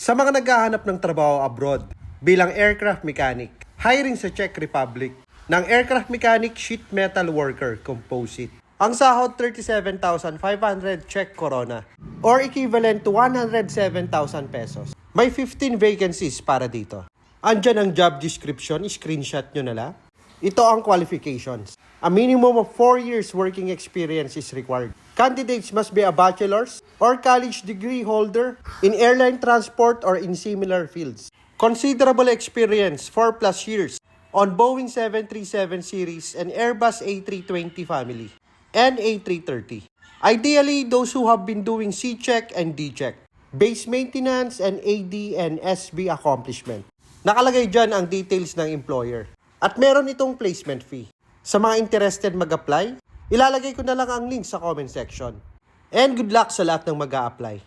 Sa mga naghahanap ng trabaho abroad bilang aircraft mechanic, hiring sa Czech Republic ng aircraft mechanic sheet metal worker composite. Ang sahod 37,500 Czech korona or equivalent to 107,000 pesos. May 15 vacancies para dito. Andyan ang job description, screenshot nyo na lang. Ito ang qualifications. A minimum of 4 years working experience is required. Candidates must be a bachelor's or college degree holder in airline transport or in similar fields. Considerable experience, 4+ years, on Boeing 737 series and Airbus A320 family and A330. Ideally, those who have been doing C-check and D-check, base maintenance and AD and SB accomplishment. Nakalagay dyan ang details ng employer. At meron itong placement fee. Sa mga interested mag-apply, ilalagay ko na lang ang link sa comment section. And good luck sa lahat ng mag-a-apply.